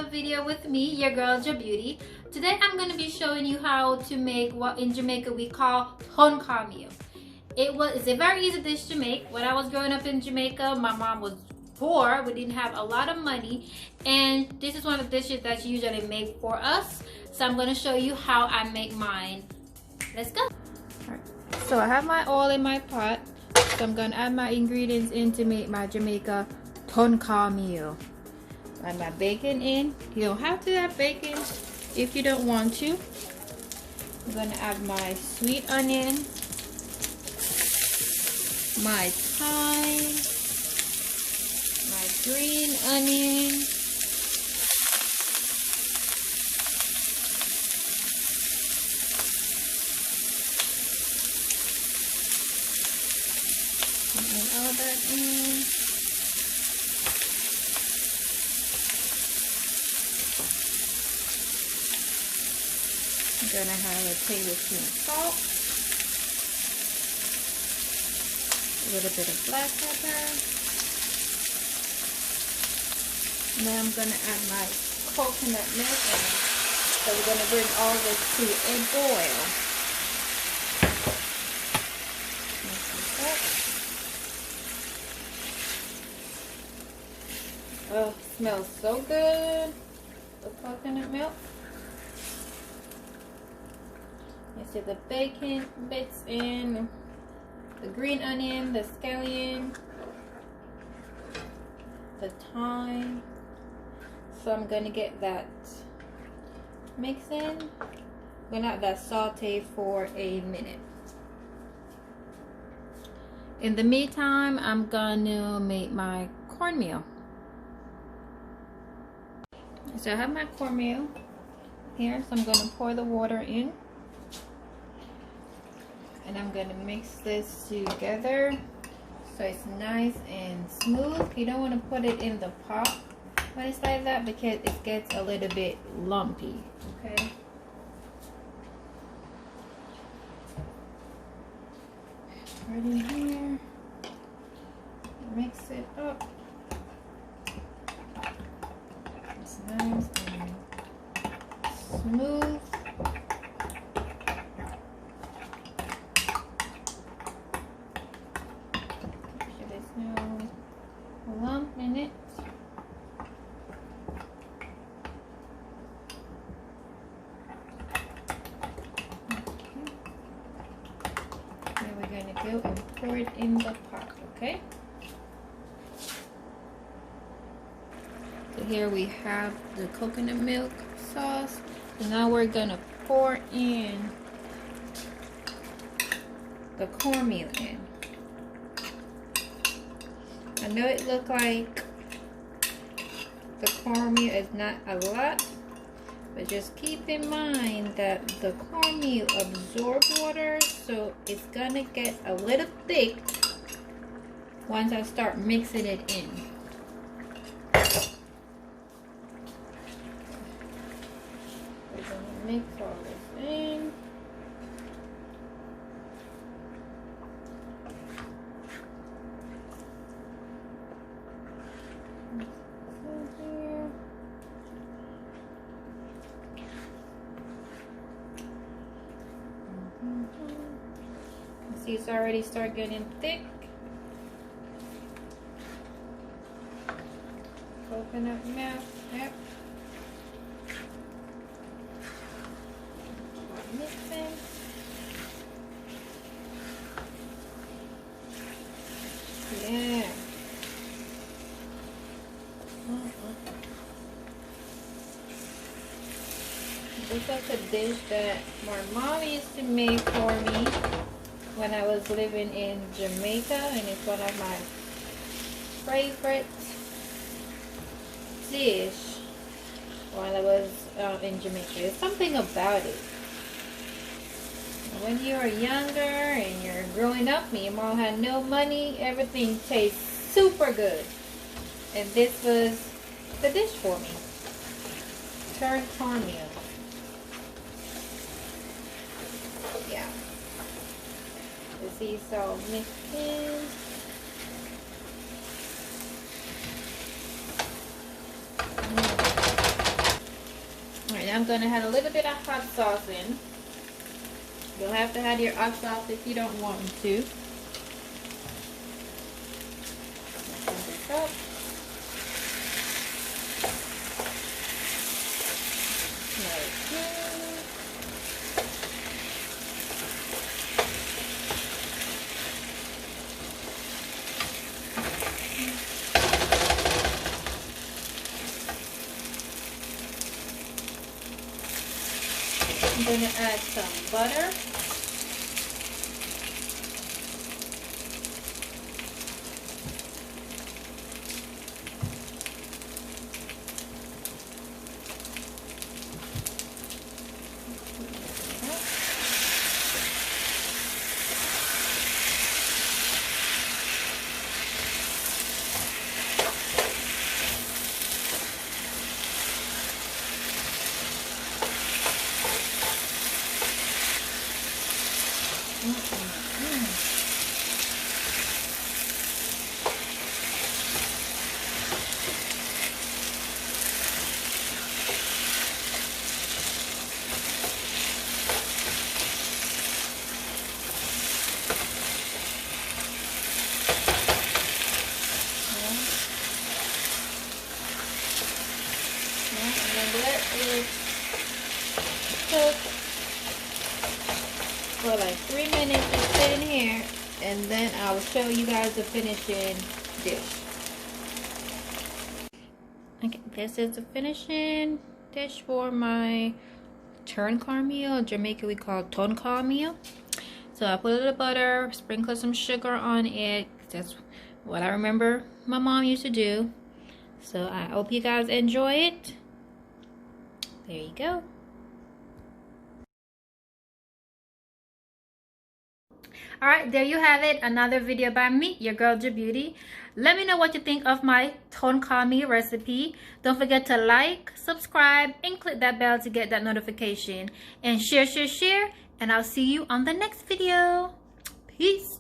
another video with me, your girl Beauty. Today I'm going to be showing you how to make what in Jamaica we call turn cornmeal. It's a very easy dish to make. When I was growing up in Jamaica, my mom was poor. We didn't have a lot of money, and this is one of the dishes that she usually make for us. So I'm going to show you how I make mine. Let's go. Alright, so I have my oil in my pot. So I'm going to add my ingredients in to make my Jamaica turn cornmeal. Add my bacon in. You don't have to add bacon if you don't want to. I'm going to add my sweet onion, my thyme, my green onion, and all that in. I'm gonna have a tablespoon of salt, a little bit of black pepper, and then I'm gonna add my coconut milk in. So we're gonna bring all this to a boil. Oh, it smells so good, the coconut milk. You see the bacon bits in, the green onion, the scallion, the thyme. So I'm gonna get that mixed in. I'm gonna have that saute for a minute. In the meantime, I'm gonna make my cornmeal. So I have my cornmeal here, so I'm gonna pour the water in. And I'm going to mix this together so it's nice and smooth. You don't want to put it in the pot when it's like that because it gets a little bit lumpy. Okay. Right in here. Mix it up. It's nice and smooth. Lump in it. Okay. Then we're going to go and pour it in the pot, okay? So here we have the coconut milk sauce. And now we're going to pour in the cornmeal in. I know it looks like the cornmeal is not a lot, but just keep in mind that the cornmeal absorbs water, so it's gonna get a little thick once I start mixing it in. We're gonna mix all this in. See, it's already started getting thick. Coconut milk, yep. Mixing. Yeah. This is a dish that my mom used to make for me when I was living in Jamaica, and it's one of my favorite dish while I was in Jamaica. There's something about it. When you're younger and you're growing up, me and mom had no money, everything tastes super good. And this was the dish for me. Turn cornmeal. Yeah. The sea salt mixed in. then I'm gonna add a little bit of hot sauce in. You'll have to add your hot sauce if you don't want to. This up. I'm going to add some butter. Cook for like 3 minutes and sit in here, and then I will show you guys the finishing dish. Okay, this is the finishing dish for my turn cornmeal. In Jamaica we call turn cornmeal. So I put a little butter, sprinkle some sugar on it. That's what I remember my mom used to do. So I hope you guys enjoy it. There you go. Alright, there you have it. Another video by me, your girl Beauty. Let me know what you think of my turn cornmeal recipe. Don't forget to like, subscribe, and click that bell to get that notification. And share. And I'll see you on the next video. Peace.